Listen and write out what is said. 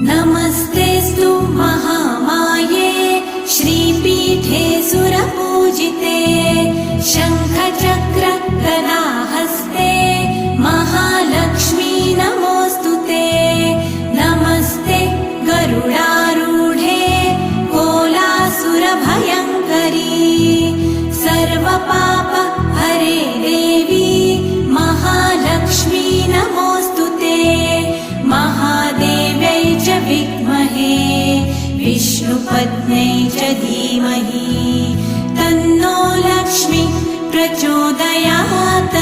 नमस्तेऽस्तु महामाये श्रीपीठे सुरपूजिते शङ्खचक्र गदाहस्ते महालक्ष्मी नमोऽस्तुते। नमस्ते गरुडारूढे कोलासुरभयङ्करी सर्वपाप हरे देवी महालक्ष्मी नमोऽस्तुते। महादेव्यै च विद्महे विष्णुपत्न्यै च धीमहि तन्नो लक्ष्मी प्रचोदयात्।